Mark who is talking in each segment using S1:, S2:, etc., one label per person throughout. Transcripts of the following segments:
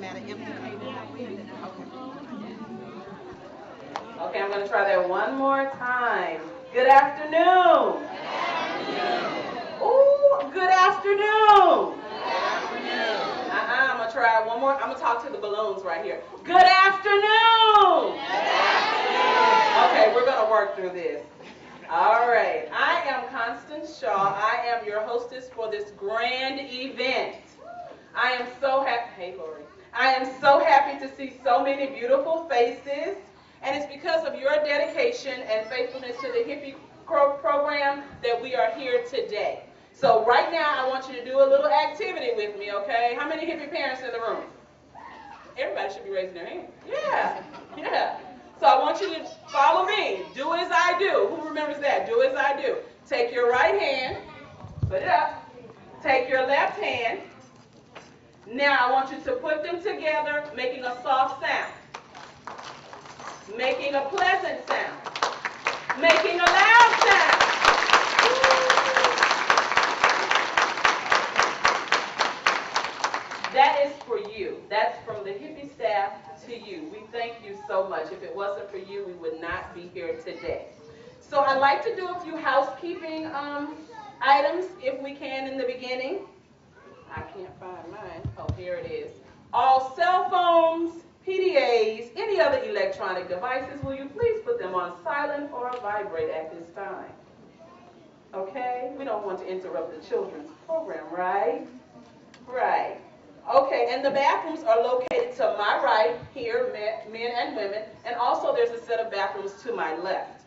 S1: Okay, I'm going to try that one more time. Good afternoon. Ooh, good afternoon. I'm going to try one more. I'm going to talk to the balloons right here. Good afternoon. Okay, we're going to work through this. All right. I am Constance Shaw. I am your hostess for this grand event. I am so happy. Hey, Lori. I am so happy to see so many beautiful faces. And it's because of your dedication and faithfulness to the HIPPY program that we are here today. So right now, I want you to do a little activity with me, okay? How many HIPPY parents in the room? Everybody should be raising their hand. Yeah. So I want you to follow me. Do as I do. Who remembers that? Do as I do. Take your right hand, put it up. Take your left hand. Now I want you to put them together, making a soft sound, making a pleasant sound, making a loud sound. That is for you. That's from the HIPPY staff to you. We thank you so much. If it wasn't for you, we would not be here today. So I'd like to do a few housekeeping items, if we can, in the beginning. I can't find mine. Oh, here it is. All cell phones, PDAs, any other electronic devices, will you please put them on silent or vibrate at this time? Okay? We don't want to interrupt the children's program, right? Right. Okay, and the bathrooms are located to my right here, men and women, and also there's a set of bathrooms to my left.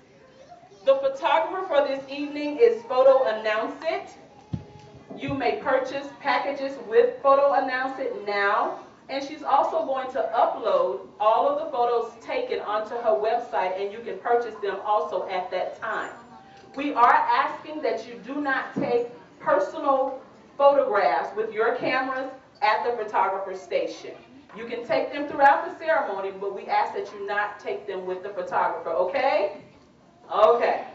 S1: The photographer for this evening is Photo Announce It. You may purchase packages with Photo Announce It now, and she's also going to upload all of the photos taken onto her website, and you can purchase them also at that time. We are asking that you do not take personal photographs with your cameras at the photographer's station. You can take them throughout the ceremony, but we ask that you not take them with the photographer, okay? Okay.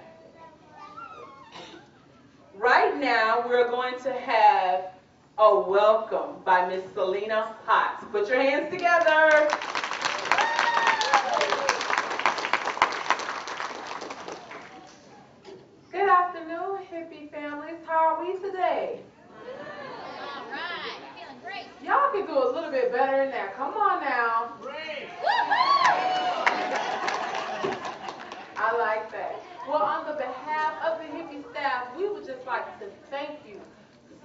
S1: Right now, we're going to have a welcome by Miss Selena Potts. Put your hands together. Good afternoon, HIPPY families. How are we today?
S2: All right, feeling great.
S1: Y'all can do a little bit better than that. Come on now.
S2: Great.
S1: I like that. Well, on the behalf of the HIPPY staff, we would just like to thank you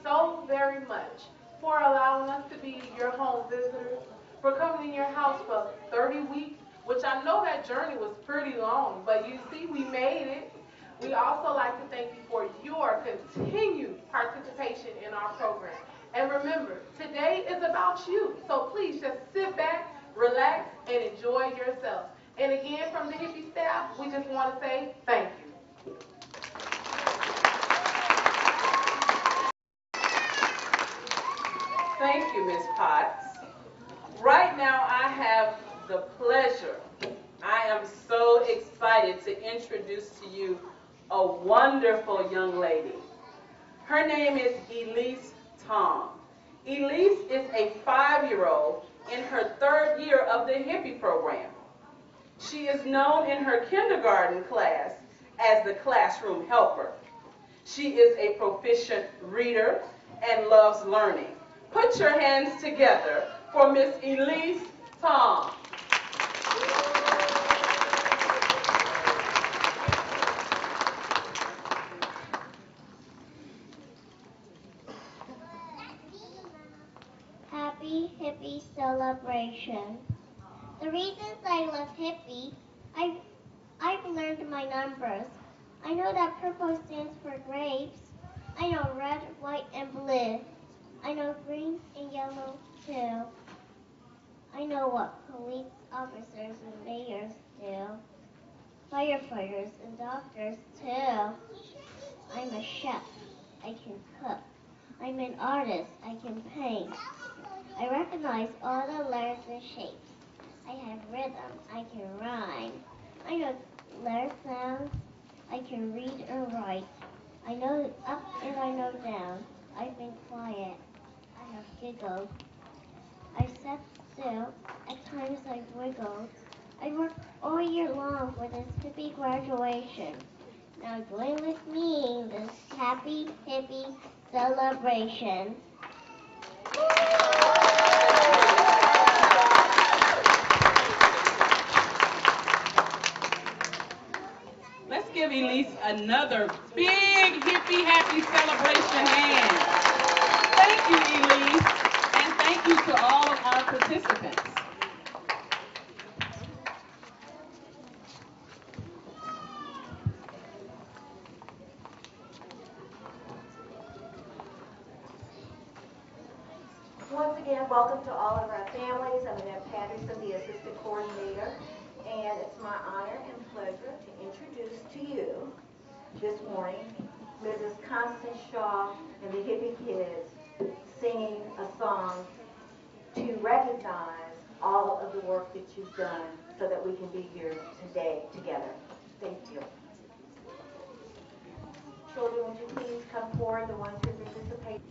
S1: so very much for allowing us to be your home visitors, for coming in your house for 30 weeks, which I know that journey was pretty long, but you see, we made it. We also like to thank you for your continued participation in our program. And remember, today is about you, so please just sit back, relax, and enjoy yourself. And again, from the HIPPY staff, we just want to say thank you. Thank you, Ms. Potts. Right now, I have the pleasure, I am so excited to introduce to you a wonderful young lady. Her name is Elise Tom. Elise is a 5-year-old in her 3rd year of the HIPPY program. She is known in her kindergarten class as the classroom helper. She is a proficient reader and loves learning. Put your hands together for Miss Elise Tom.
S3: Happy HIPPY celebration. The reasons I love HIPPY, I've learned my numbers. I know that purple stands for grapes. I know red, white, and blue. I know green and yellow too. I know what police officers and mayors do. Firefighters and doctors too. I'm a chef. I can cook. I'm an artist. I can paint. I recognize all the letters and shapes. I have rhythm. I can rhyme. I know letter sounds. I can read and write. I know up and I know down. I've been quiet. I have giggles. I sat still. At times I wiggled. I worked all year long for this hippie graduation. Now join with me in this happy hippie celebration.
S1: Let's give Elise another big hippie happy celebration hand. Thank you, Elise, and thank you to all of our participants.
S4: Once again, welcome to all of our families. I'm Annette Patterson, the Assistant Coordinator, and it's my honor and pleasure to introduce to you this morning Mrs. Constance Shaw and the Hippie Kids singing a song to recognize all of the work that you've done so that we can be here today together. Thank you. Children, would you please come forward, the ones who participate?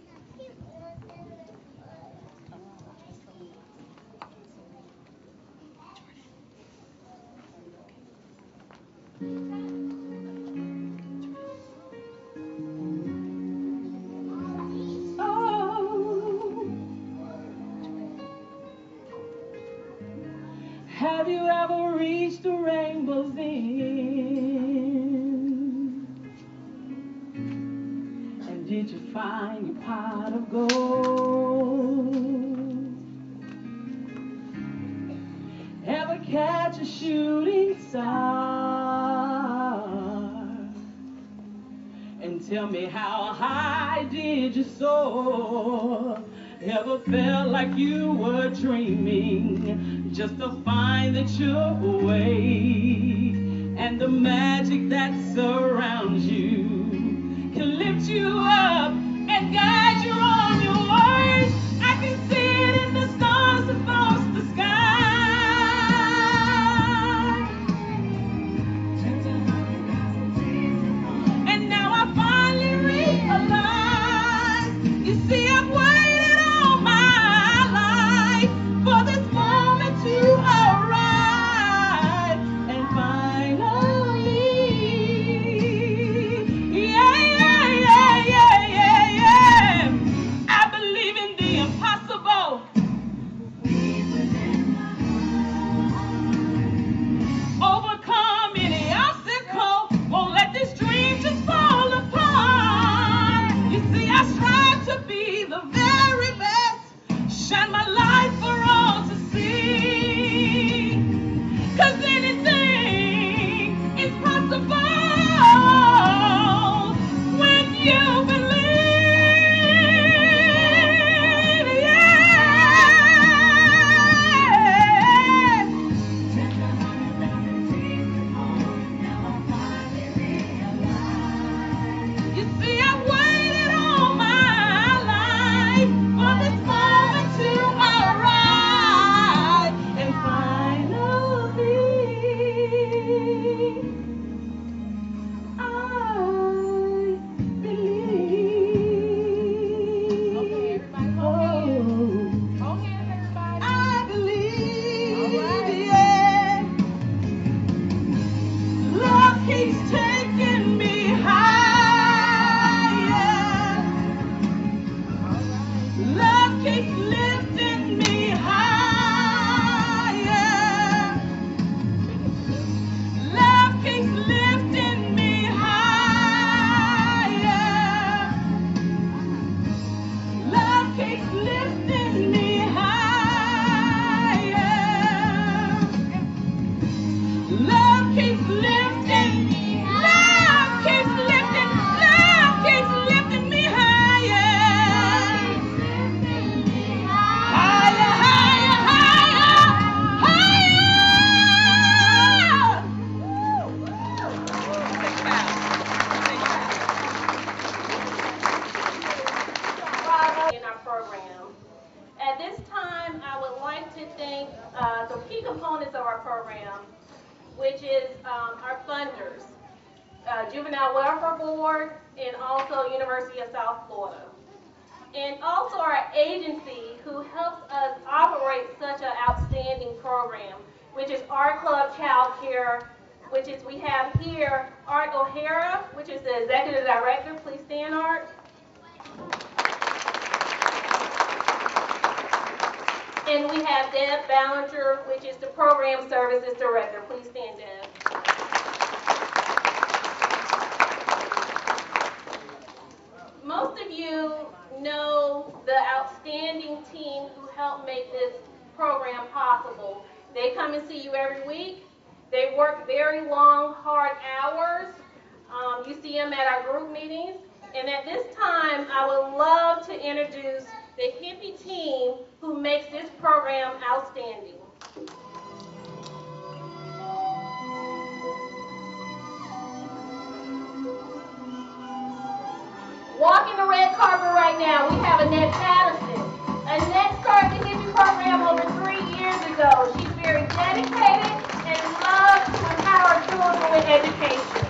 S1: Have you ever reached the rainbow's end? And did you find your pot of gold? Ever catch a shooting star? And tell me, how high did you soar? Ever felt like you were dreaming, just to find that you're awake, and the magic that surrounds you can lift you up and guide you on your way? I can see it in the stars across the sky. And now I finally realize, you see, I've waited all my life for this moment to arrive. And finally, I believe in the impossible. Overcome any obstacle, won't let this dream just fall apart. You see, I strive to be the very best, shine my light for all to see, 'cause anything is possible when you believe. You see, I've waited all my life for this moment to arrive, and finally, I believe. Okay, everybody, hold hands. Hold hands, everybody. I believe, yeah. Love keeps taking me higher. Love keeps lifting me higher. Love keeps lifting me higher. Love keeps lifting me higher. Love keeps lifting me. Love keeps lifting. Love keeps lifting me higher. Higher, higher, higher, higher. In our program. At this time, I would like to thank the key components of our program, which is our funders, Juvenile Welfare Board, and also University of South Florida.
S5: and also our agency who helps us operate such an outstanding program, which is Art Club Child Care, which is we have here Art O'Hara, which is the executive director. Please stand, Art. And we have Deb Ballinger, which is the program services director. Please stand, Deb. Most of you know the outstanding team who helped make this program possible. They come and see you every week. They work very long, hard hours. You see them at our group meetings. And at this time, I would love to introduce the HIPPY team who makes this program outstanding. Walking the red carpet right now, we have Annette Patterson. Annette started the HIPPY program over 3 years ago. She's very dedicated and loves to empower children with education.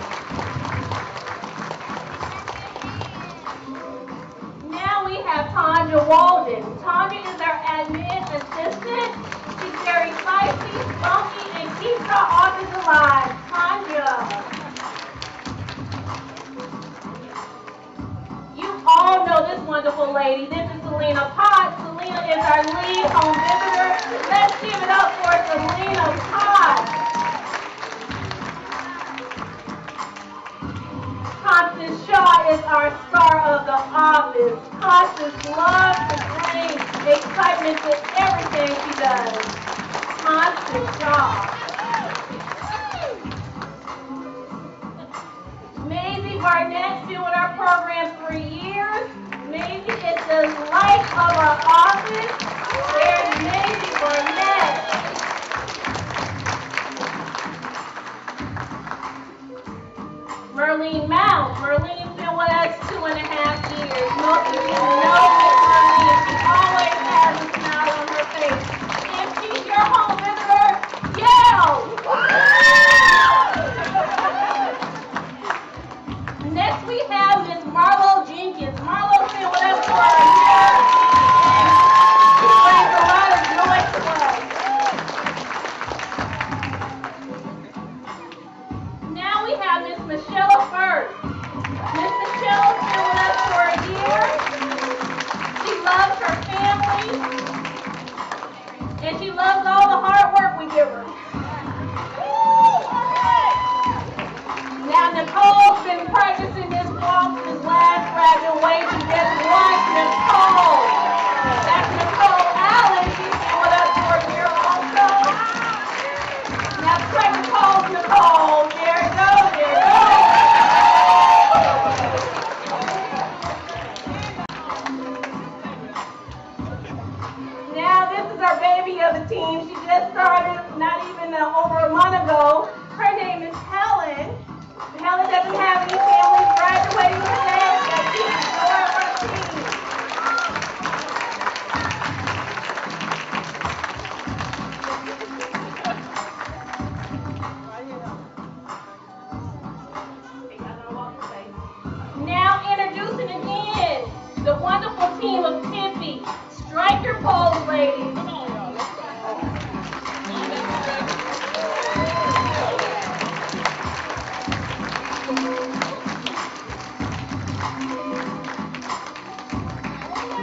S5: Now we have Tanya Walden. Tanya is our admin assistant. She's very feisty, funky, and keeps our office alive. Tanya. You all know this wonderful lady. This is Selena Potts. Selena is our lead home visitor. Let's give it up for Selena Potts. Constance Shaw is our star of the office. Constance loves to bring excitement to everything she does. Constance Shaw. Maisie Barnett's been with our program for years. Maisie is the light of our office. There's Maisie Barnett. Merlene Mount. Merlene's been with us 2.5 years. Most of you know Miss Merlene. She always has a smile on her face. If she's your home visitor, yell! Next we have Miss Marlo Jenkins. Marlo's been with us for a year, and she brings a lot of joy to us. Now we have Miss Michelle First. Miss Michelle's been with us for a year. She loves her family, and she loves all the hard work we give her. Now Nicole's been practicing this walk since last graduation. Just watch Nicole. That's Nicole Allen. She's been with us for a year also. Now play Nicole's Nicole. There it goes, there it goes. Now this is our baby of the team. She just started not even over a month ago. Her name is Helen. Helen doesn't have any family graduating today, but she's a joy of our team. Now introducing again the wonderful team of HIPPY. Strike your pose, ladies.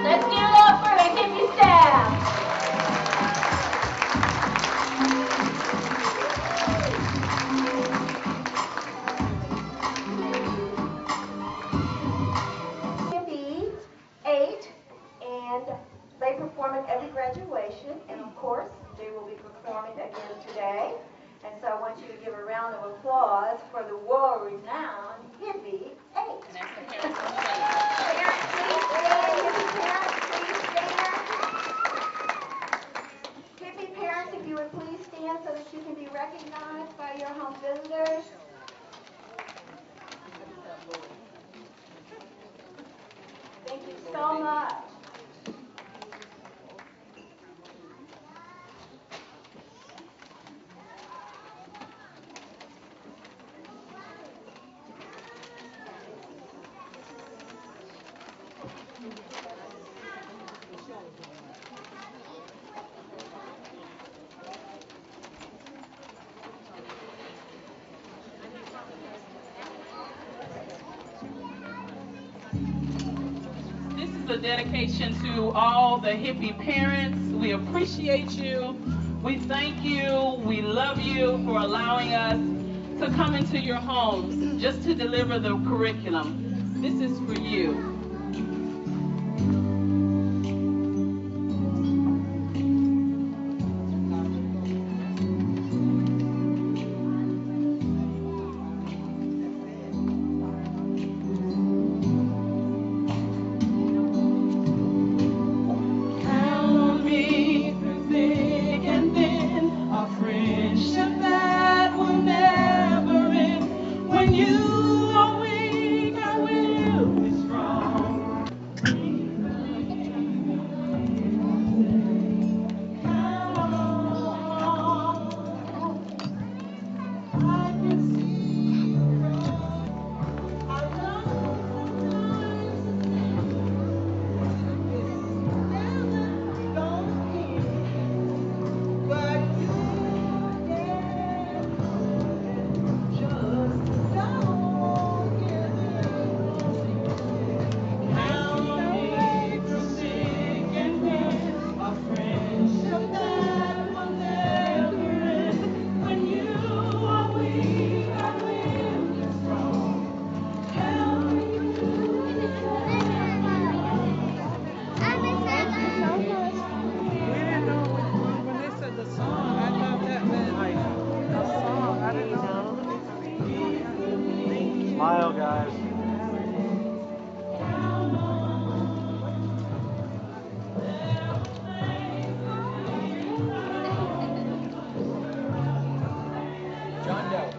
S5: Let's give it up for the HIPPY staff.
S4: HIPPY Eight, and they perform at every graduation, and of course, they will be performing again today. And so I want you to give a round of applause for the world-renowned HIPPY Eight. Parents, please stand. HIPPY parents, please stand. HIPPY parents, if you would please stand so that you can be recognized by your home visitors. Thank you so much.
S1: a dedication to all the hippie parents. We appreciate you. We thank you. We love you for allowing us to come into your homes just to deliver the curriculum. This is for you.
S6: Smile, guys. John Doe.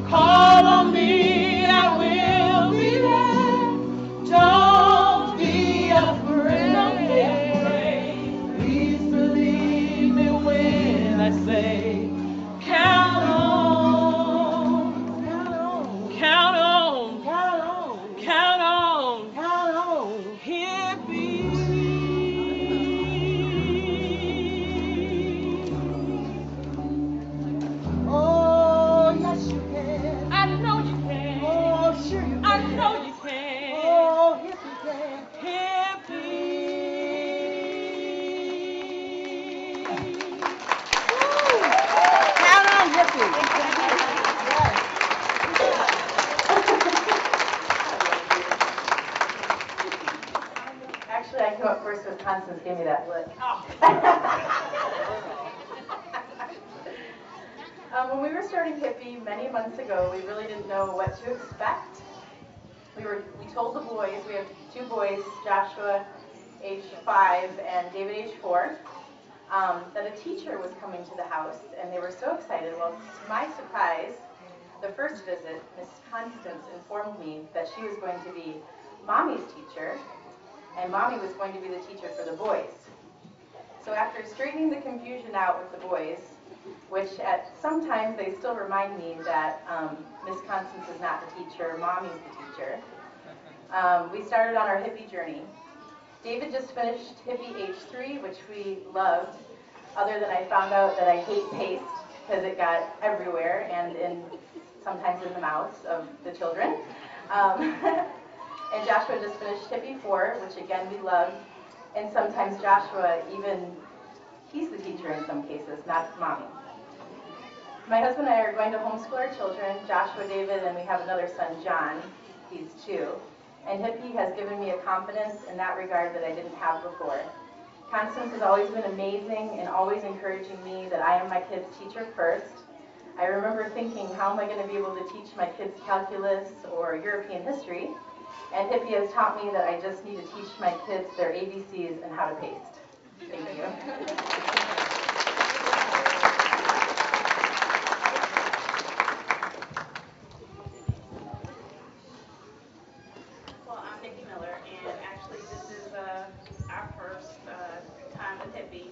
S1: Call on me, I will be there. Don't be afraid. Please believe me when I say, count on, count on, count on, count on, count on, hippie. Oh, yes you can. I know you can. Oh, sure you can. I know you can. Oh, hippie can. Hippie. Woo. Count on hippie.
S4: Actually, I came up first with Constance gave me that look. When we were starting Hippie many months ago, we really didn't know what to expect. We told the boys, we have two boys, Joshua, age 5, and David, age 4, that a teacher was coming to the house, and they were so excited. Well, to my surprise, the first visit, Miss Constance informed me that she was going to be Mommy's teacher, and Mommy was going to be the teacher for the boys. So after straightening the confusion out with the boys, which at sometimes they still remind me that Miss Constance is not the teacher, Mommy's the teacher, we started on our hippie journey. David just finished Hippie age 3, which we loved, other than I found out that I hate paste because it got everywhere and sometimes in the mouths of the children. And Joshua just finished Hippie 4, which again we loved, and sometimes Joshua he's the teacher in some cases, not Mommy. My husband and I are going to homeschool our children, Joshua, David, and we have another son, John. He's 2. And Hippie has given me a confidence in that regard that I didn't have before. Constance has always been amazing and always encouraging me that I am my kids' teacher first. I remember thinking, how am I going to be able to teach my kids calculus or European history? And Hippie has taught me that I just need to teach my kids their ABCs and how to paste. Thank you.
S7: Well, I'm Nikki Miller, and actually this is our first time with Hippie.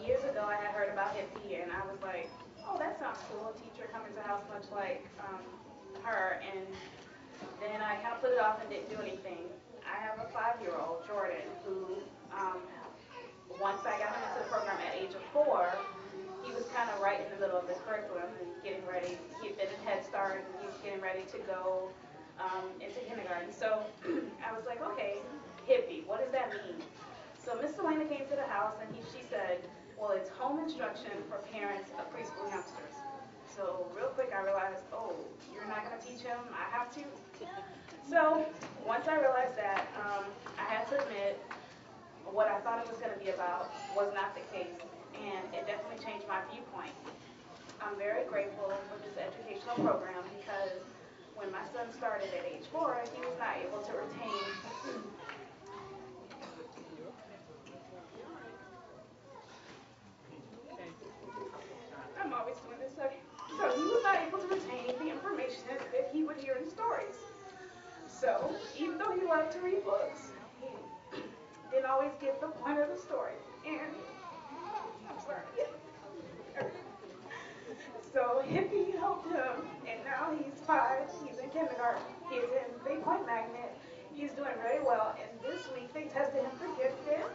S7: Years ago I had heard about Hippie, and I was like, oh, that sounds cool. house much like her, and then I kind of put it off and didn't do anything. I have a 5-year-old, Jordan, who once I got him into the program at age of 4, he was kind of right in the middle of the curriculum and getting ready. He had been in Head Start, and he was getting ready to go into kindergarten. So I was like, okay, hippie, what does that mean? So Miss Selena came to the house, and she said, well, it's home instruction for parents of preschool youngsters. So real quick, I realized, oh, you're not going to teach him, I have to. So once I realized that, I had to admit what I thought it was going to be about was not the case, and it definitely changed my viewpoint. I'm very grateful for this educational program because when my son started at age 4, he was not able to retain I'm always doing this, okay? So he was not able to retain the information that he would hear in stories. So even though he loved to read books, he didn't always get the point of the story. And I'm sorry. So Hippie helped him, and now he's 5. He's in kindergarten. He's in Big Point Magnet. He's doing very well. And this week they tested him for gifted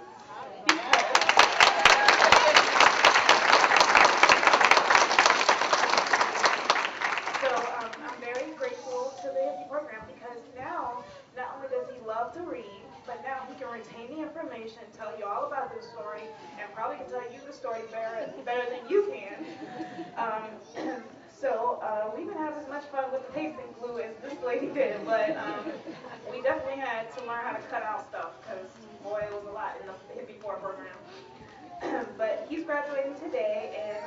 S7: So I'm very grateful to the HIPPY program because now not only does he love to read, but now he can retain the information, tell you all about the story, and probably can tell you the story better than you can. So we didn't have as much fun with the pasting glue as this lady did, but we definitely had to learn how to cut out stuff because, boy, it was a lot in the HIPPY 4 program. But he's graduating today, and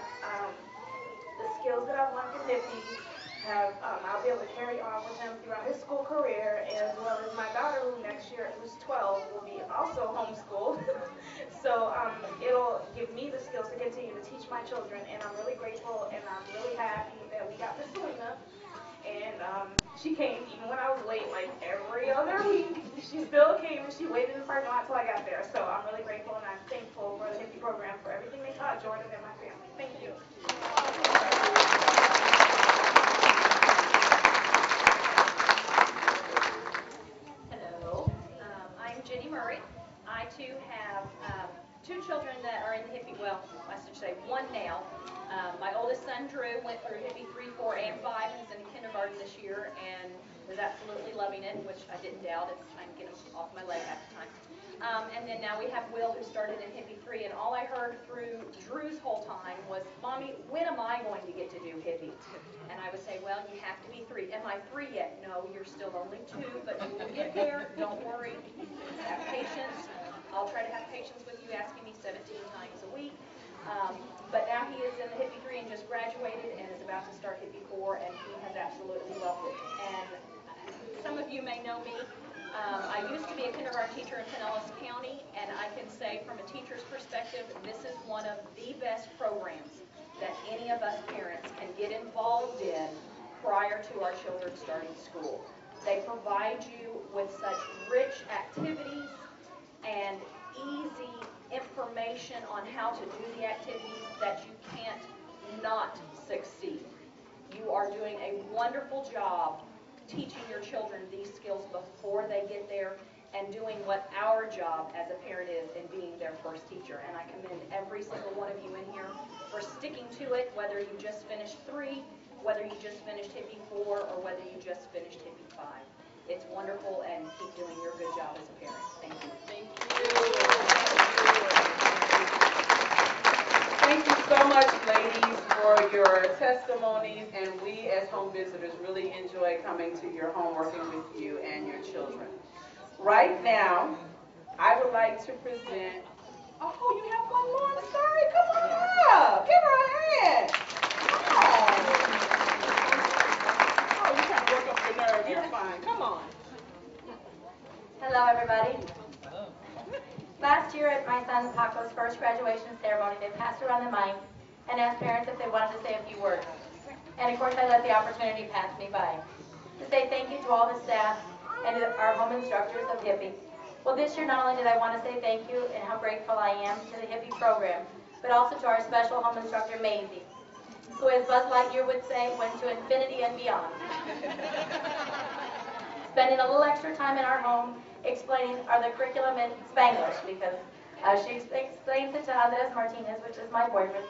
S7: the skills that I've learned from HIPPY I'll be able to carry on with him throughout his school career, as well as my daughter, who next year, who's 12, will be also homeschooled. So it'll give me the skills to continue to teach my children, and I'm really grateful, and I'm really happy that we got Miss Selena. And she came even when I was late, like every other week. She still came, and she waited in the parking lot until I got there. So I'm really grateful, and I'm thankful for the HIPPY program for everything they taught Jordan and my family. Thank you.
S2: I too have 2 children that are in the HIPPY, well, I should say 1 now. My oldest son, Drew, went through HIPPY 3, 4, and 5, and is in kindergarten this year, and was absolutely loving it, which I didn't doubt. It's trying to get him off my leg half the time. And then now we have Will, who started in HIPPY 3, and all I heard through Drew's whole time was, Mommy, when am I going to get to do HIPPY? And I would say, well, you have to be 3. Am I 3 yet? No, you're still only 2, but you will get there. Don't worry. Have patience. I'll try to have patience with you asking me 17 times a week. But now he is in the HIPPY 3 and just graduated and is about to start HIPPY 4, and he has absolutely loved it. And some of you may know me. I used to be a kindergarten teacher in Pinellas County, and I can say from a teacher's perspective, this is one of the best programs that any of us parents can get involved in prior to our children starting school. They provide you with such rich activities and easy information on how to do the activities that you can't not succeed. You are doing a wonderful job teaching your children these skills before they get there and doing what our job as a parent is in being their first teacher. And I commend every single one of you in here for sticking to it, whether you just finished 3, whether you just finished HIPPY 4, or whether you just finished HIPPY 5. It's wonderful, and keep doing your good job as a parent. Thank you.
S1: Thank you. Thank you so much, ladies, for your testimonies, and we as home visitors really enjoy coming to your home, working with you and your children. Right now, I would like to present, oh, you have one more, I'm sorry, come on up, give her a hand. Oh, you trying to work up the nerve, you're fine, come on.
S8: Hello, everybody. Hello. Last year at my son Paco's first graduation ceremony, they passed around the mic and asked parents if they wanted to say a few words. And of course, I let the opportunity pass me by. To say thank you to all the staff and to our home instructors of HIPPY. Well, this year not only did I want to say thank you and how grateful I am to the HIPPY program, but also to our special home instructor, Maisie. who, as Buzz Lightyear would say, went to infinity and beyond. Spending a little extra time in our home explaining the curriculum in Spanglish, because she explains it to Andres Martinez, which is my boyfriend.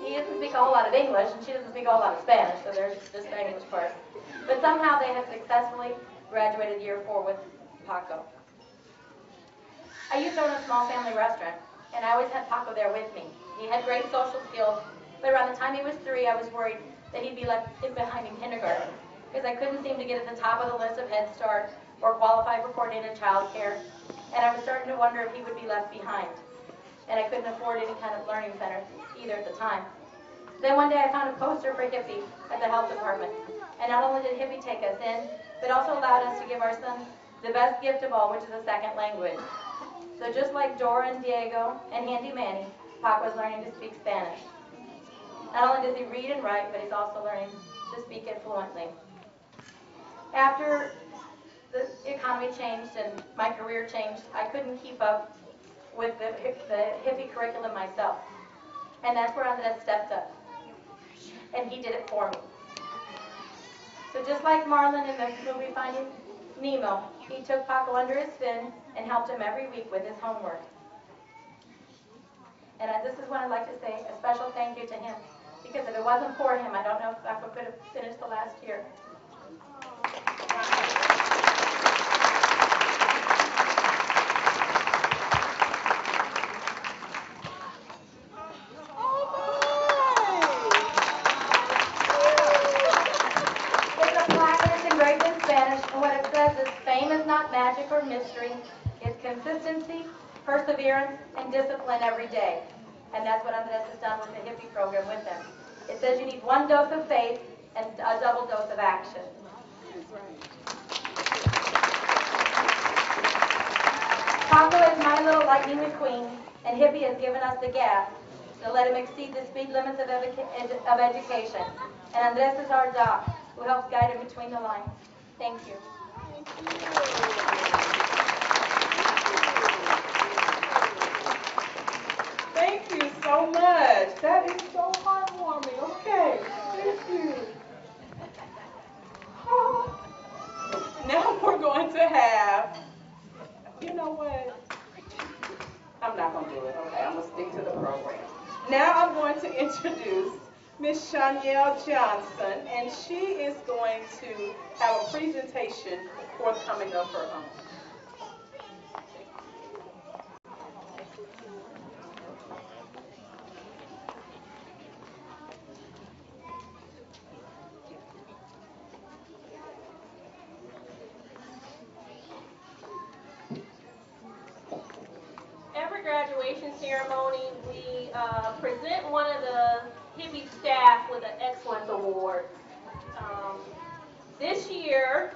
S8: He doesn't speak a whole lot of English, and she doesn't speak a whole lot of Spanish, so there's the Spanglish part. But somehow they have successfully graduated year 4 with Paco. I used to own a small family restaurant, and I always had Paco there with me. He had great social skills, but around the time he was 3, I was worried that he'd be left behind in kindergarten, because I couldn't seem to get at the top of the list of Head Start or qualify for coordinated child care, and I was starting to wonder if he would be left behind. And I couldn't afford any kind of learning center either at the time. Then one day I found a poster for HIPPY at the health department, and not only did HIPPY take us in, but also allowed us to give our son the best gift of all, which is a second language. So just like Dora and Diego and Handy Manny, Pac was learning to speak Spanish. Not only does he read and write, but he's also learning to speak it fluently. After the economy changed and my career changed, I couldn't keep up with the HIPPY curriculum myself. And that's where Andres stepped up. And he did it for me. So just like Marlin in the movie Finding Nemo, he took Paco under his fin and helped him every week with his homework. And this is when I'd like to say a special thank you to him, because if it wasn't for him, I don't know if Paco could have finished the last year. Magic or mystery. It's consistency, perseverance, and discipline every day. And that's what Andres has done with the HIPPY program with them. It says you need 1 dose of faith and a double dose of action. Paco is my little lightning McQueen, and HIPPY has given us the gas to let him exceed the speed limits of education. And Andres is our doc, who helps guide him between the lines. Thank you.
S1: Thank you so much. That is so heartwarming. Okay, thank you. Oh. Now we're going to have, you know what? I'm not going to do it. Okay, I'm going to stick to the program. Now I'm going to introduce Miss Shanielle Johnson, and she is going to have a presentation forthcoming of her own.
S5: Every graduation ceremony, we present one of the HIPPY staff with an Excellence Award. This year,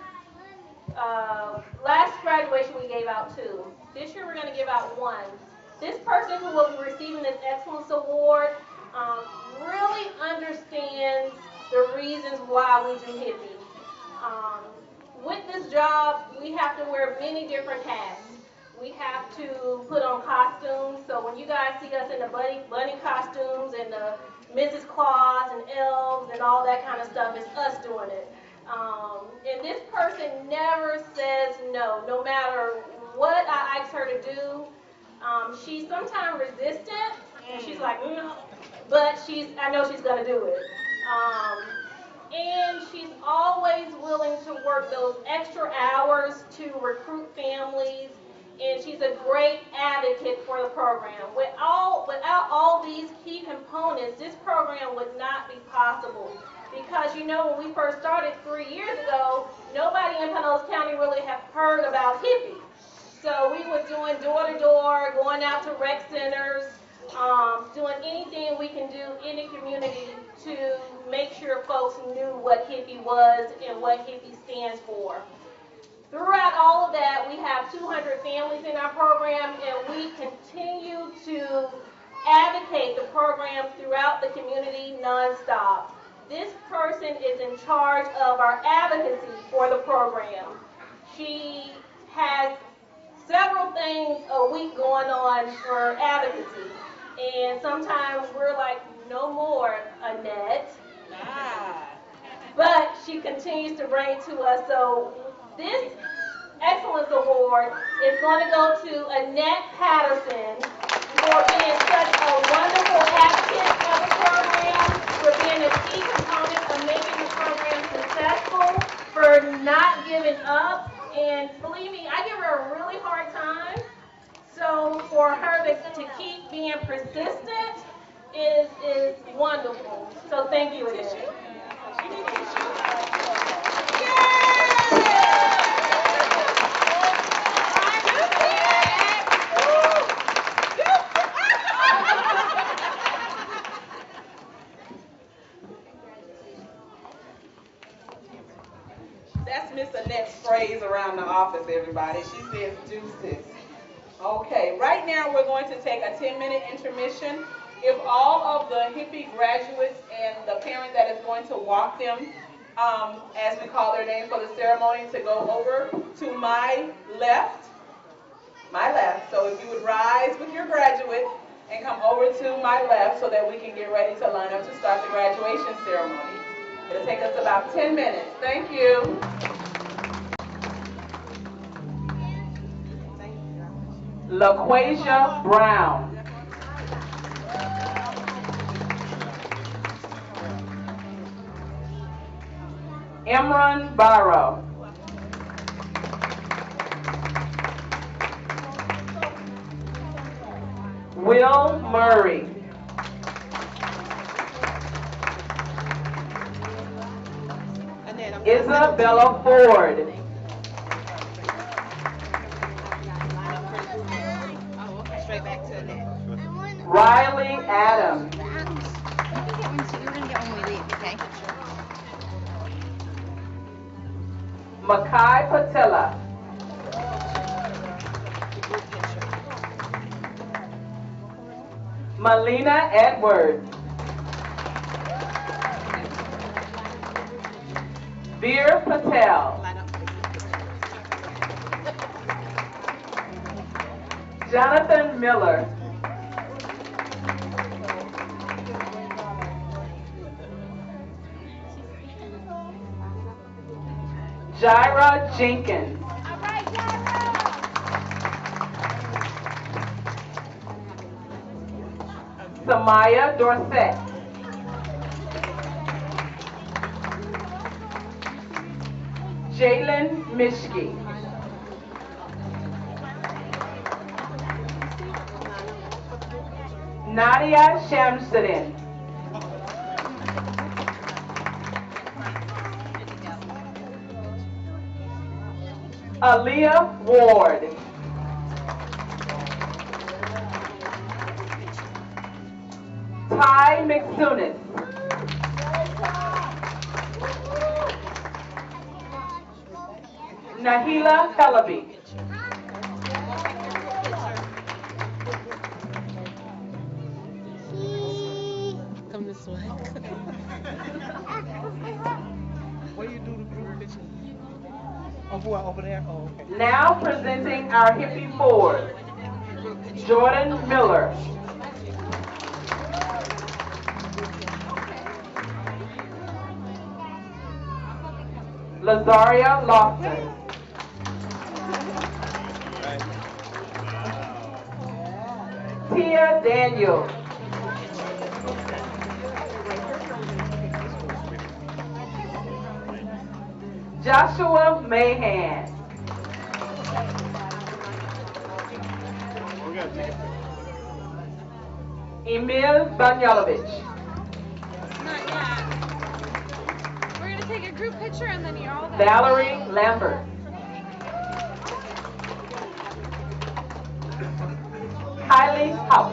S5: last graduation we gave out 2. This year we're going to give out 1. This person who will be receiving this Excellence Award really understands the reasons why we do HIPPY. With this job, we have to wear many different hats. We have to put on costumes, so when you guys see us in the bunny costumes and the Mrs. Claus and elves and all that kind of stuff, it's us doing it. And this person never says no, no matter what I ask her to do. She's sometimes resistant, and she's like, no, but I know she's going to do it. And she's always willing to work those extra hours to recruit families, and she's a great advocate for the program. Without all these key components, this program would not be possible. Because, you know, when we first started 3 years ago, nobody in Pinellas County really had heard about HIPPY. So we were doing door-to-door, going out to rec centers, doing anything we can do in the community to make sure folks knew what HIPPY was and what HIPPY stands for. Throughout all of that, we have 200 families in our program, and we continue to advocate the program throughout the community nonstop. This person is in charge of our advocacy for the program. She has several things a week going on for advocacy, and sometimes we're like, no more, Annette. But she continues to bring it to us. So this Excellence Award is going to go to Annette Patterson for being such a wonderful advocate of the program, for being a key component of making the program successful, for not giving up. And believe me, I give her a really hard time. So for her to keep being persistent is wonderful. So thank you, Annette.
S1: That's Miss Annette's phrase around the office, everybody. She says deuces. Okay, right now we're going to take a 10-minute intermission. If all of the HIPPY graduates and the parent that is going to walk them, as we call their name for the ceremony, to go over to my left. So if you would rise with your graduate and come over to my left so that we can get ready to line up to start the graduation ceremony. It'll take us about 10 minutes. Thank you. LaQuasia Brown. Imran Barrow. Will Murray. Isabella Ford. Riley Adams. Makai Patella. Melina Edwards. Veer Patel. Jonathan Miller. Jaira Jenkins. Samaya Dorset. Jalen Mishke. Nadia Shamsuddin. Aaliyah Ward. Ty McSunis. Nahila Hellaby.
S9: Come this way.
S6: Where you do the group picture? Over there? Oh, okay.
S1: Now presenting our HIPPY Fours. Jordan Miller. Lazaria Lofton. Tia Daniel. Joshua Mahan. Emil Banyalovich.
S9: Not yet. We're going to take a group picture and then you're all done.
S1: Valerie Lambert. Kylie Houck.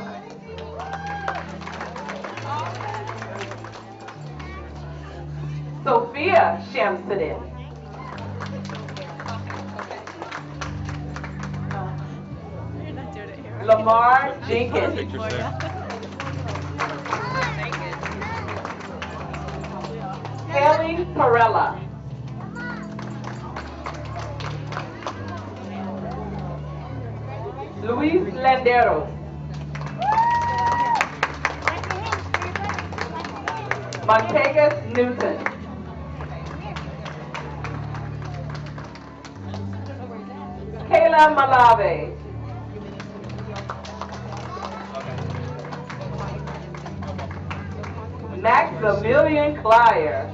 S1: Sophia Shamsuddin.
S9: You're not doing it here.
S1: Lamar Jenkins. Haley Perella. Luis Landeros. Montegas Newton. Kayla Malave. Maximilian Clyer.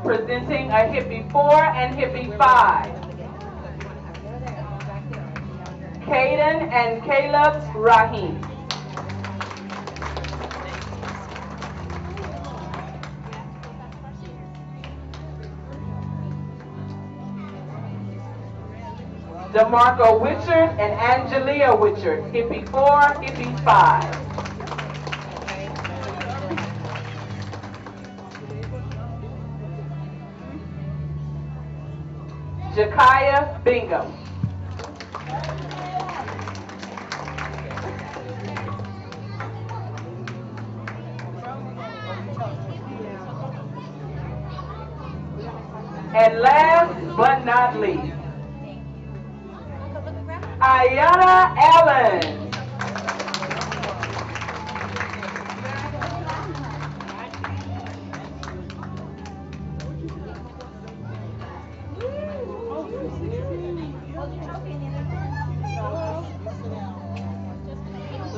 S1: Presenting a HIPPY 4 and HIPPY 5. Caden and Caleb Rahim. DeMarco Witchard and Angelia Witchard, HIPPY 4, HIPPY 5. Jakaya Bingham. And last but not least, Ayana Allen.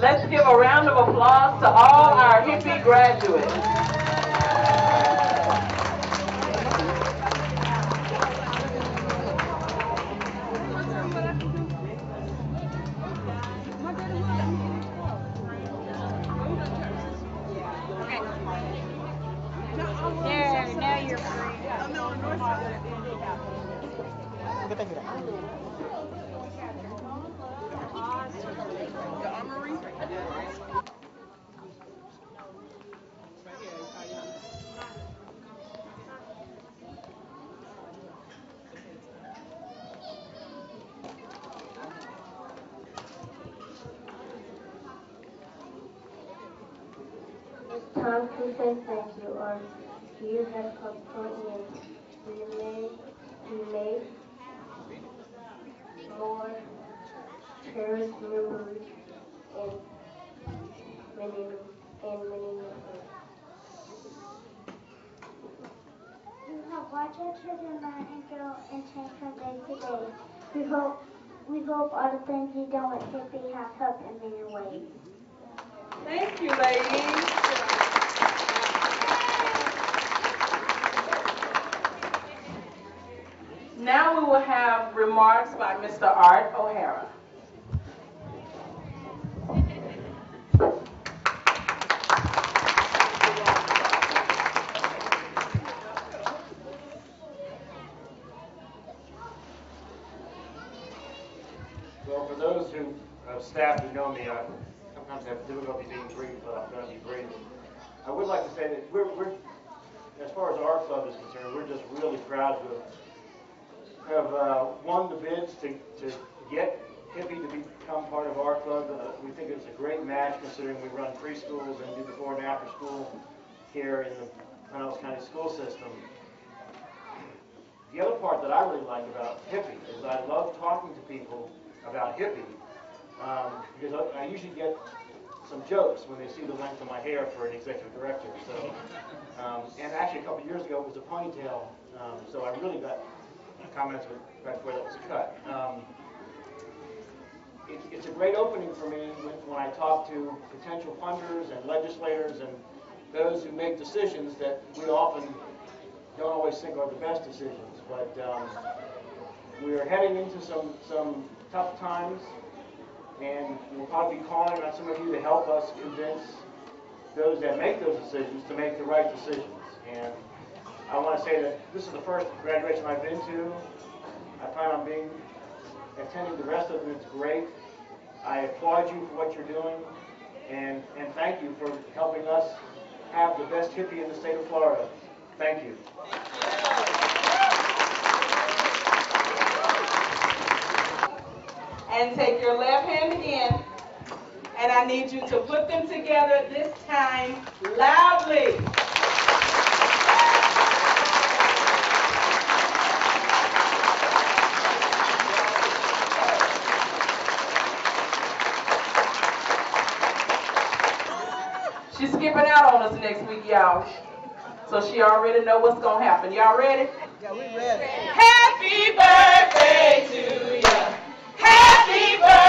S1: Let's give a round of applause to all our HIPPY graduates.
S9: There, now you're free.
S3: It's time to say thank you, or you have come in. We made more cherished memories and many memories. You have watched our children learn and grow and change from day to day. We hope all the things you've done with HIPPY have helped in many ways.
S1: Thank you, ladies. Now we will have remarks by Mr. Art O'Hara.
S10: Well, for those staff who know me, I sometimes have difficulty being brief, but I'm going to be brief. I would like to say that we're as far as our club is concerned, we're just really proud to have won the bids to get HIPPY to become part of our club. We think it's a great match considering we run preschools and do before and after school here in the Pinellas County school system. The other part that I really like about HIPPY is I love talking to people about HIPPY because I usually get some jokes when they see the length of my hair for an executive director. So, and actually a couple of years ago it was a ponytail, so I really got comments right before that was cut. It's a great opening for me when I talk to potential funders and legislators and those who make decisions that we often don't always think are the best decisions. But we are heading into some tough times, and we'll probably be calling on some of you to help us convince those that make those decisions to make the right decisions. And I want to say that this is the first graduation I've been to. I plan on attending the rest of them. It's great. I applaud you for what you're doing, and thank you for helping us have the best HIPPY in the state of Florida. Thank you.
S1: And take your left hand again, and I need you to put them together this time loudly. She's skipping out on us next week, y'all. So she already know what's going to happen. Y'all ready?
S6: Yeah, we ready.
S1: Happy birthday to you. Happy birthday.